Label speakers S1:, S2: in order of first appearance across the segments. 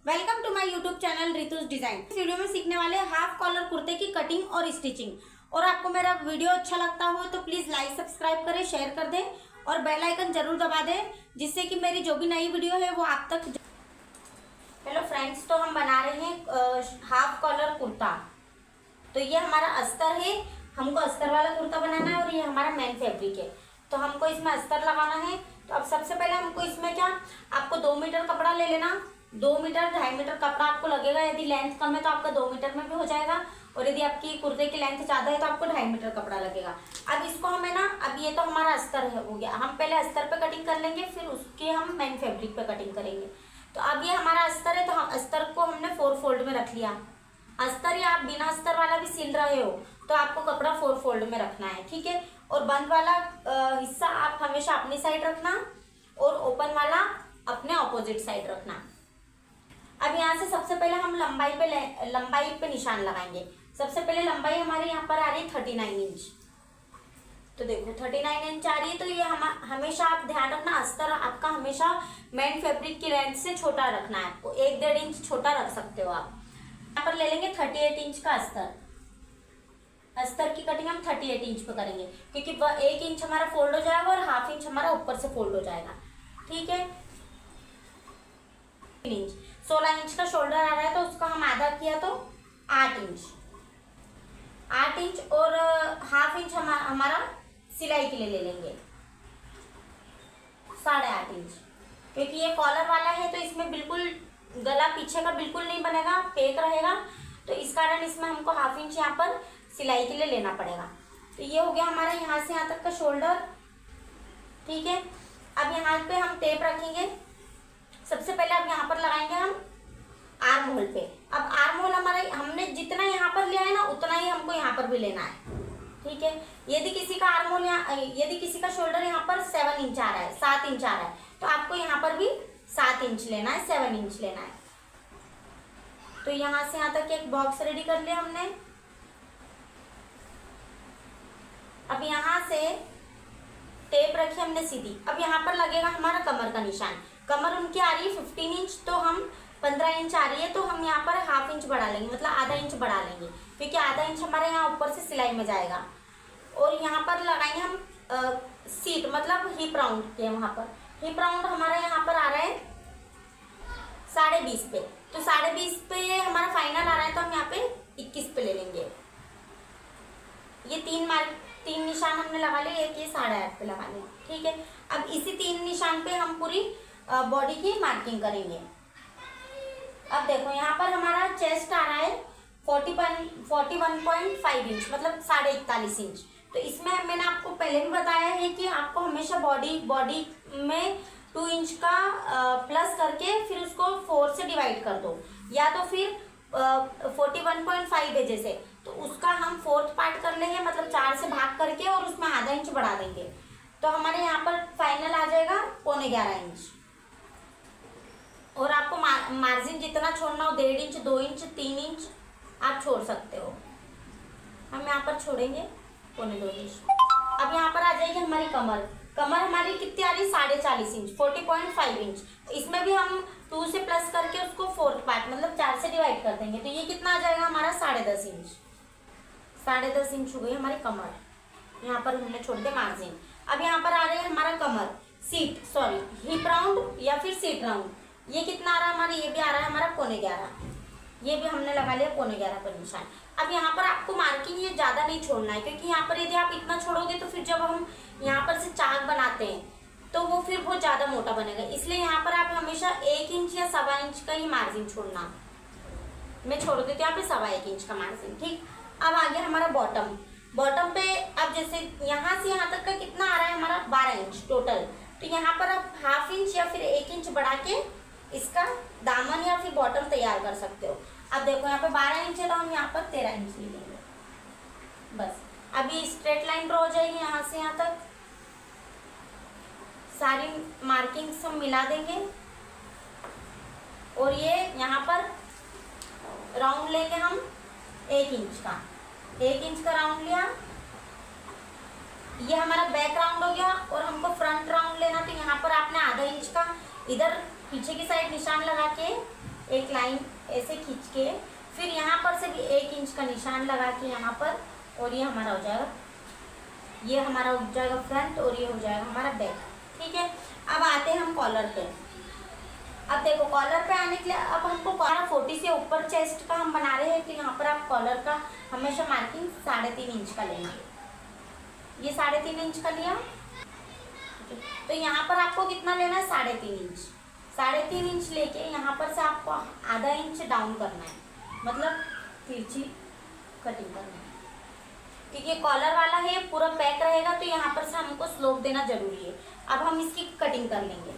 S1: Welcome to my YouTube channel Ritu's design. इस video में सीखने वाले हाफ कॉलर कुर्ते की कटिंग और स्टिचिंग। और आपको मेरा वीडियो अच्छा लगता हो तो प्लीज लाइक सब्सक्राइब करें, शेयर कर दें और बेल आइकन जरूर दबा दें, जिससे कि मेरी जो भी नई वीडियो है वो आप तक। हेलो फ्रेंड्स, तो हम बना रहे हैं हाफ कॉलर कुर्ता। तो ये हमारा अस्तर है, हमको अस्तर वाला कुर्ता बनाना है और ये हमारा मेन फैब्रिक है। तो हमको इसमें अस्तर लगाना है। तो अब सबसे पहले हमको इसमें क्या, आपको 2 मीटर कपड़ा ले लेना। 2 मीटर 2.5 मीटर कपड़ा आपको लगेगा। यदि लेंथ कम है तो आपका 2 मीटर में भी हो जाएगा, और यदि आपकी कुर्ते की लेंथ ज़्यादा है तो आपको 2.5 मीटर कपड़ा लगेगा। अब इसको हमें ना, अब ये तो हमारा अस्तर हो गया, हम पहले अस्तर पे कटिंग कर लेंगे, फिर उसके हम मेन फैब्रिक पे कटिंग करेंगे। तो अब ये हमारा अस्तर है, तो अस्तर को हमने 4 फोल्ड में रख लिया। अस्तर या आप बिना अस्तर वाला भी सिल रहे हो तो आपको कपड़ा 4 फोल्ड में रखना है, ठीक है। और बंद वाला हिस्सा आप हमेशा अपनी साइड रखना और ओपन वाला अपने ऑपोजिट साइड रखना। अब यहाँ से सबसे पहले हम लंबाई पे निशान लगाएंगे। सबसे पहले लंबाई हमारी यहाँ पर आ रही है 39 इंच। तो देखो 39 इंच आ रही है। तो ये हमेशा आप ध्यान रखना, अस्तर आपका हमेशा मेन फैब्रिक की लेंथ से छोटा रखना है। आपको 1-1.5 इंच छोटा रख सकते हो आप। यहाँ पर ले लेंगे 38 इंच का अस्तर। अस्तर की कटिंग हम 38 इंच पे करेंगे, क्योंकि 1 इंच हमारा फोल्ड हो जाएगा और 1/2 इंच हमारा ऊपर से फोल्ड हो जाएगा, ठीक है। 16 इंच का शोल्डर आ रहा है, तो उसका हम आधा किया तो 8 इंच। 8 इंच और 1/2 इंच हमारा सिलाई के लिए ले लेंगे 8.5 इंच, क्योंकि ये कॉलर वाला है तो इसमें बिल्कुल गला पीछे का बिल्कुल नहीं बनेगा, पेक रहेगा। तो इस कारण इसमें हमको 1/2 इंच यहाँ पर सिलाई के लिए लेना पड़ेगा। तो ये हो गया हमारा यहाँ से यहाँ तक का शोल्डर, ठीक है। अब यहाँ पे हम टेप रखेंगे। सबसे पहले अब यहाँ पर लगाएंगे हम आर्म होल पे। अब आर्म होल हमारा, हमने जितना यहाँ पर लिया है ना उतना ही हमको यहाँ पर भी लेना है, ठीक है। यदि किसी का आर्म होल यदि किसी का शोल्डर यहाँ पर 7 इंच आ रहा है, 7 इंच आ रहा है, तो आपको यहाँ पर भी 7 इंच लेना है, 7 इंच लेना है। तो यहाँ से यहाँ तक एक बॉक्स रेडी कर लिया हमने। अब यहाँ से टेप रखी हमने सीधी। अब यहाँ पर लगेगा हमारा कमर का निशान। कमर उनकी आ रही है 15 इंच, तो हम 15 इंच आ रही है, तो हम यहाँ पर 1/2 इंच बढ़ा लेंगे, मतलब आधा इंच बढ़ा लेंगे, क्योंकि आधा इंच हमारे यहाँ ऊपर से सिलाई में जाएगा। और यहाँ पर लगाएंगे हम सीट, मतलब हिप राउंड के। वहाँ पर हिप राउंड हमारा यहाँ पर आ रहा है 20.5 पे। तो 20.5 पे हमारा फाइनल आ रहा है, तो हम यहाँ पे 21 पे ले लेंगे। ये 3 निशान हमने लगा लिए, एक ये 8.5 पे लगा लिए, ठीक है। अब इसी 3 निशान पे हम पूरी बॉडी की मार्किंग करेंगे। अब देखो यहाँ पर हमारा चेस्ट आ रहा है 41.5 इंच, मतलब 41.5 इंच। तो इसमें मैंने आपको पहले भी बताया है कि आपको हमेशा बॉडी में 2 इंच का प्लस करके फिर उसको 4 से डिवाइड कर दो, या तो फिर 41.5 है जैसे, तो उसका हम 4th पार्ट कर लेंगे, मतलब 4 से भाग करके और उसमें आधा इंच बढ़ा देंगे। तो हमारे यहाँ पर फाइनल आ जाएगा 11.25 इंच। और आपको मार्जिन जितना छोड़ना हो, 1.5 इंच, 2 इंच, 3 इंच आप छोड़ सकते हो। हम यहाँ पर छोड़ेंगे 2.25 इंच। अब यहाँ पर आ जाएगी हमारी कमर। कमर हमारी कितनी आ रही, 40.5 इंच, 40.5 इंच। इसमें भी हम 2 से प्लस करके उसको 4th पार्ट, मतलब 4 से डिवाइड कर देंगे। तो ये कितना आ जाएगा हमारा 10.5 इंच। 10.5 इंच हो गई हमारी कमर। यहाँ पर हमने छोड़ दिया मार्जिन। अब यहाँ पर आ रही है हमारा कमर हिप राउंड या फिर सीट राउंड। ये कितना आ रहा है हमारा, ये भी आ रहा है हमारा 11.25। ये भी हमने लगा लिया 11.25 पर निशान। अब यहाँ पर आपको मार्किंग ये ज़्यादा नहीं छोड़ना है, क्योंकि यहाँ पर यदि आप इतना छोड़ोगे तो फिर जब हम यहाँ पर से चाक बनाते हैं तो वो फिर बहुत ज़्यादा मोटा बनेगा। इसलिए यहाँ पर आप हमेशा 1 इंच या 1.25 इंच का ही मार्जिन छोड़ना। मैं छोड़ देती हूँ यहाँ पे 1.25 इंच का मार्जिन, ठीक। अब आगे हमारा बॉटम पे, अब जैसे यहाँ से यहाँ तक का कितना आ रहा है हमारा 12 इंच टोटल। तो यहाँ पर आप 1/2 इंच या फिर 1 इंच बढ़ा के इसका दामन या फिर बॉटम तैयार कर सकते हो। अब देखो यहाँ पे 12 इंच है, तो हम यहाँ पर 13 इंच ले लेंगे बस। अभी स्ट्रेट लाइन ड्रॉ हो जाएगी यहाँ से यहाँ तक। सारी मार्किंग्स हम मिला देंगे और ये यहाँ पर राउंड लेंगे हम 1 इंच का। 1 इंच का राउंड लिया, ये हमारा बैक राउंड हो गया। और हमको फ्रंट राउंड लेना, तो यहाँ पर आपने आधा इंच का इधर पीछे की साइड निशान लगा के एक लाइन ऐसे खींच के फिर यहाँ पर से भी 1 इंच का निशान लगा के यहाँ पर, और ये हमारा हो जाएगा, ये हमारा हो जाएगा फ्रंट और ये हो जाएगा हमारा बैक। ठीक है, अब आते हैं हम कॉलर पे। अब देखो कॉलर पे आने के लिए अब हमको 40 से ऊपर चेस्ट का हम बना रहे हैं, तो यहाँ पर आप कॉलर का हमेशा मार्किंग 3.5 इंच का लेना। ये 3.5 इंच का लिया, तो यहाँ पर आपको कितना लेना है, 3.5 इंच। 3.5 इंच लेके यहाँ पर से आपको आधा इंच डाउन करना है, मतलब तिरछी कटिंग करना है, क्योंकि कॉलर वाला है पूरा पैक रहेगा, तो यहाँ पर से हमको स्लोप देना जरूरी है। अब हम इसकी कटिंग कर लेंगे।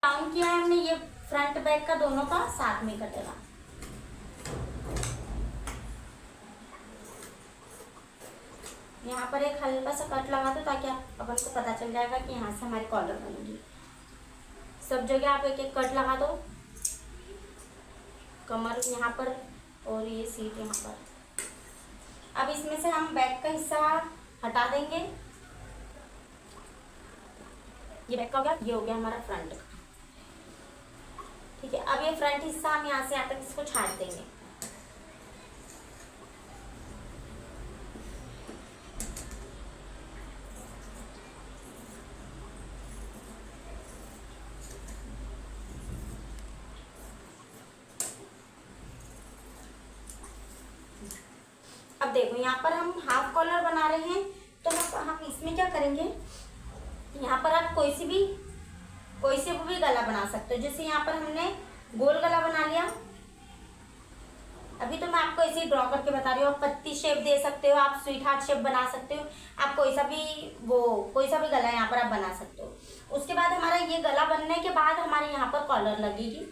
S1: डाउन किया है हमने, ये फ्रंट बैक का दोनों का साथ में कटेगा। यहाँ पर एक हल्का सा कट लगा दो ताकि आप अपन को पता चल जाएगा कि यहाँ से हमारी कॉलर बनेगी। सब जगह आप एक एक कट लगा दो, कमर यहाँ पर और ये सीट यहाँ पर। अब इसमें से हम बैक का हिस्सा हटा देंगे। ये बैक का हो गया, ये हो गया हमारा फ्रंट का। ठीक है, अब ये फ्रंट हिस्सा हम यहाँ से यहाँ तक इसको छाट देंगे। अब देखो यहाँ पर हम हाफ कॉलर बना रहे हैं, तो हम इसमें क्या करेंगे, यहाँ पर आप कोई से भी गला बना सकते हो। जैसे यहाँ पर हमने गोल गला बना लिया, अभी तो मैं आपको ऐसे ही ड्रॉ करके बता रही हूँ। आप पत्ती शेप दे सकते हो, आप स्वीट हार्ट शेप बना सकते हो, आप कोई सा भी गला यहाँ पर आप बना सकते हो। उसके बाद हमारा ये गला बनने के बाद हमारे यहाँ पर कॉलर लगेगी,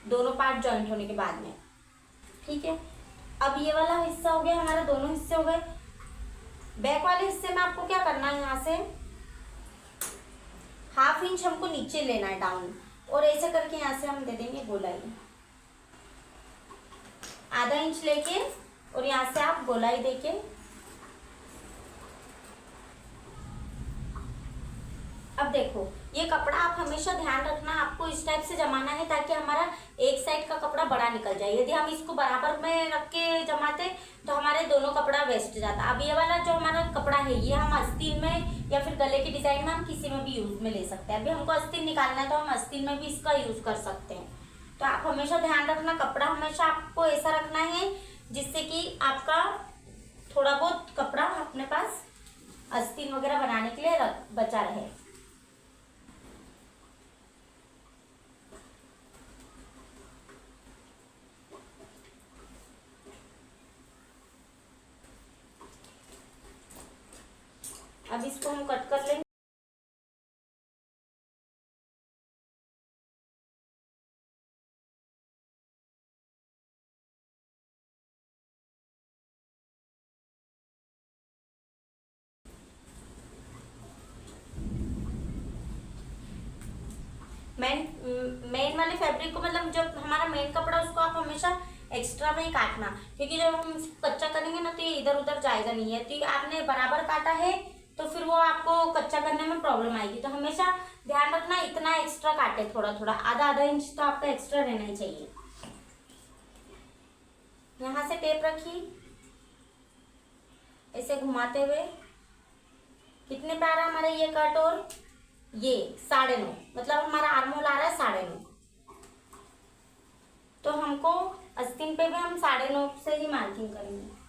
S1: दोनों पार्ट जॉइंट होने के बाद में। ठीक है, अब ये वाला हिस्सा हो गया हमारा, दोनों हिस्से हो गए। बैक वाले हिस्से में आपको क्या करना है, यहाँ से 1/2 इंच हमको नीचे लेना है डाउन, और ऐसे करके यहाँ से हम दे देंगे गोलाई। आधा इंच लेके और यहाँ से आप गोलाई देके अब देखो ये कपड़ा आप हमेशा ध्यान रखना, आपको इस टाइप से जमाना है ताकि हमारा एक साइड का कपड़ा बड़ा निकल जाए। यदि हम इसको बराबर में रख के जमाते तो हमारे दोनों कपड़ा वेस्ट जाता। अब ये वाला जो हमारा कपड़ा है ये हम आस्तीन में या फिर गले की डिजाइन में हम किसी में भी यूज में ले सकते हैं। अभी हमको आस्तीन निकालना है तो हम आस्तीन में भी इसका यूज कर सकते हैं। तो आप हमेशा ध्यान रखना, कपड़ा हमेशा आपको ऐसा रखना है जिससे कि आपका थोड़ा बहुत कपड़ा अपने पास आस्तीन वगैरह बनाने के लिए बचा रहे। अब इसको हम कट कर लेंगे। मेन वाले फैब्रिक को, मतलब जो हमारा मेन कपड़ा उसको आप हमेशा एक्स्ट्रा में ही काटना, क्योंकि जब हम कच्चा करेंगे ना तो ये इधर उधर जाएगा नहीं है। तो आपने बराबर काटा है तो फिर वो आपको कच्चा करने में प्रॉब्लम आएगी। तो हमेशा ध्यान रखना इतना एक्स्ट्रा काटे, थोड़ा थोड़ा आधा इंच तो आपका एक्स्ट्रा रहना ही चाहिए। यहाँ से टेप रखी, ऐसे घुमाते हुए कितने पे आ रहा है हमारा ये कट, और ये 9.5, मतलब हमारा आर्महोल आ रहा है 9.5। तो हमको आस्तीन पे भी हम 9.5 से ही मार्किंग करेंगे।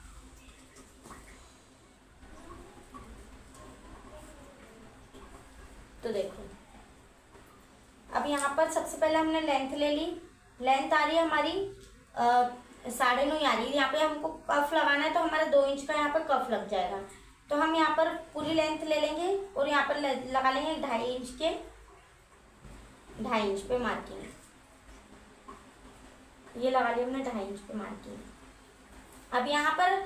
S1: तो देखो अब यहाँ पर सबसे पहले हमने लेंथ ले ली, लेंथ आ रही है हमारी 9.5 आ रही है। यहाँ पे हमको कफ लगाना है तो हमारा 2 इंच का यहाँ पर कफ लग जाएगा। तो हम यहाँ पर पूरी लेंथ ले लेंगे और यहाँ पर लगा लेंगे 2.5 इंच के, 2.5 इंच पे मार्किंग। ये लगा लिया हमने 2.5 इंच पे मार्किंग। अब यहाँ पर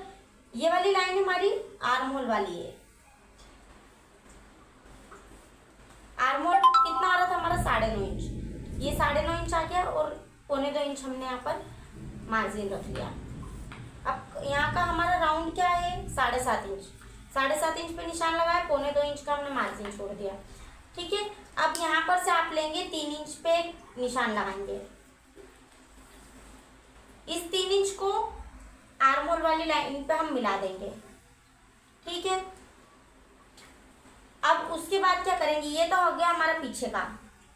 S1: ये वाली लाइन हमारी आर्म होल वाली है। आर्म होल कितना आ रहा था हमारा 9.5 इंच, ये 9.5 इंच आ गया और 1.25 इंच हमने यहाँ पर मार्जिन रख लिया। अब यहाँ का हमारा राउंड क्या है 7.5 इंच, 7.5 इंच पे निशान लगाया, 1.25 इंच का हमने मार्जिन छोड़ दिया। ठीक है, अब यहाँ पर से आप लेंगे 3 इंच पे निशान लगाएंगे। इस 3 इंच को आर्म होल वाली लाइन पे हम मिला देंगे। ठीक है, अब उसके बाद क्या करेंगे, ये तो हो गया हमारा पीछे का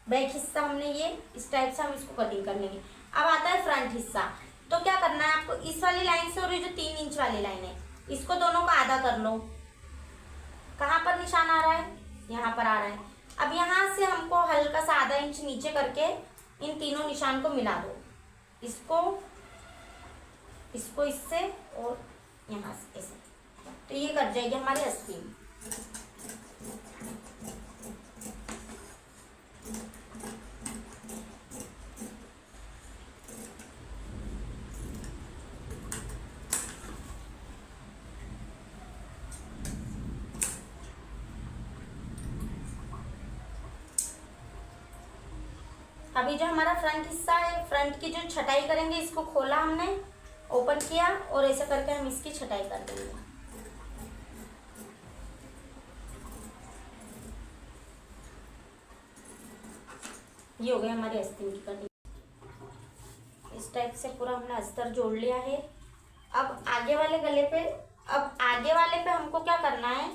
S1: बैक हिस्सा, हमने ये इस टाइप से हम इसको कटिंग कर लेंगे। अब आता है फ्रंट हिस्सा। तो क्या करना है आपको, इस वाली लाइन से और ये जो 3 इंच वाली लाइन है इसको दोनों को आधा कर लो। कहाँ पर निशान आ रहा है, यहाँ पर आ रहा है। अब यहाँ से हमको हल्का सा आधा इंच नीचे करके इन तीनों निशान को मिला दो, इसको इसको इससे और यहाँ से ऐसे, तो ये कट जाएगी हमारी आस्तीन। अभी जो हमारा फ्रंट हिस्सा है, फ्रंट की जो छटाई करेंगे, इसको खोला हमने, ओपन किया और ऐसे करके हम इसकी छटाई कर देंगे। ये हो गई हमारी आस्तीन की कटिंग। इस टाइप से पूरा हमने अस्तर जोड़ लिया है। अब आगे वाले गले पे, अब आगे वाले पे हमको क्या करना है,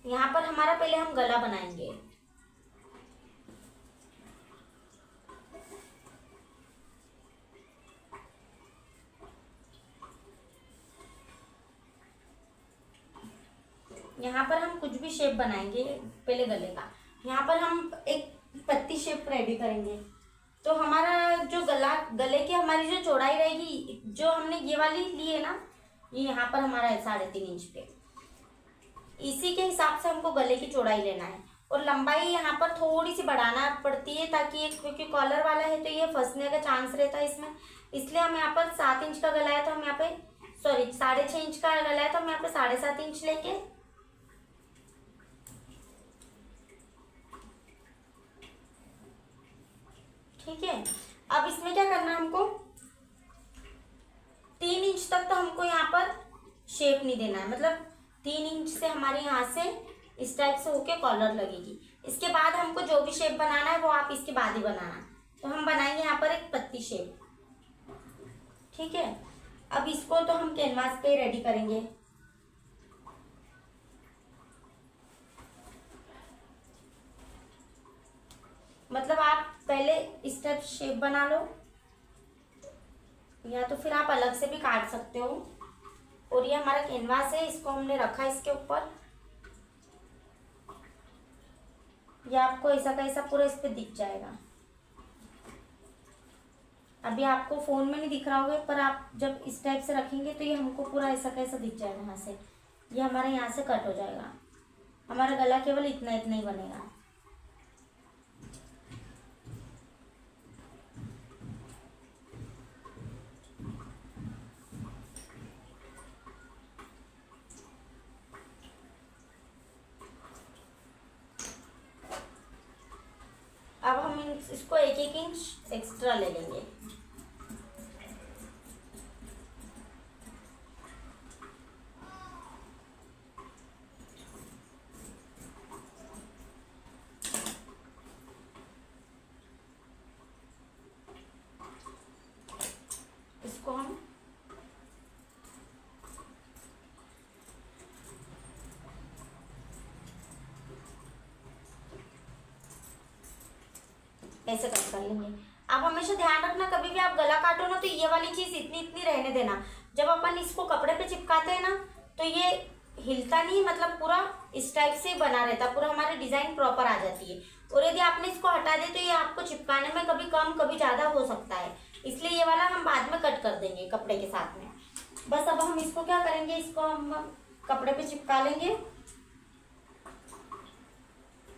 S1: यहाँ पर हमारा पहले हम गला बनाएंगे। यहाँ पर हम कुछ भी शेप बनाएंगे पहले गले का। यहाँ पर हम एक पत्ती शेप रेडी करेंगे। तो हमारा जो गले की हमारी जो चौड़ाई रहेगी, जो हमने ये वाली ली है ना, ये यहाँ पर हमारा है 3.5 इंच पे। इसी के हिसाब से हमको गले की चौड़ाई लेना है और लंबाई यहाँ पर थोड़ी सी बढ़ाना पड़ती है, ताकि ये क्योंकि कॉलर वाला है तो ये फंसने का चांस रहता है इसमें। इसलिए हम यहाँ पर 7 इंच का गला है तो हम यहाँ पे, सॉरी 6.5 इंच का गला है तो हम यहाँ पे 7.5 इंच लेंगे। ठीक है, अब इसमें क्या करना है हमको, 3 इंच तक तो हमको यहाँ पर शेप नहीं देना है, मतलब 3 इंच से हमारे यहाँ से इस टाइप से होके कॉलर लगेगी। इसके बाद हमको जो भी शेप बनाना है वो आप इसके बाद ही बनाना। तो हम बनाएंगे यहाँ पर एक पत्ती शेप। ठीक है, अब इसको तो हम कैनवास पे रेडी करेंगे। मतलब आप पहले इस टाइप शेप बना लो, या तो फिर आप अलग से भी काट सकते हो। और ये हमारा कैनवास है, इसको हमने रखा इसके ऊपर। ये आपको ऐसा का ऐसा पूरा इस पे दिख जाएगा। अभी आपको फोन में नहीं दिख रहा होगा, पर आप जब इस टाइप से रखेंगे तो ये हमको पूरा ऐसा का ऐसा दिख जाएगा। यहाँ से ये हमारे यहाँ से कट हो जाएगा। हमारा गला केवल इतना इतना ही बनेगा। अब हम इसको 1-1 इंच एक्स्ट्रा ले लेंगे। इसको हम ऐसे कट कर लेंगे। आप हमेशा ध्यान रखना, कभी भी आप गला काटो ना तो ये वाली चीज इतनी इतनी रहने देना। जब अपन इसको कपड़े पे चिपकाते हैं ना तो ये हिलता नहीं, मतलब पूरा इस टाइप से बना रहता, पूरा हमारी डिजाइन प्रॉपर आ जाती है। और यदि आपने इसको हटा दे तो ये आपको चिपकाने में कभी कम कभी ज्यादा हो सकता है, इसलिए ये वाला हम बाद में कट कर देंगे कपड़े के साथ में। बस अब हम इसको क्या करेंगे, इसको हम कपड़े पे चिपका लेंगे।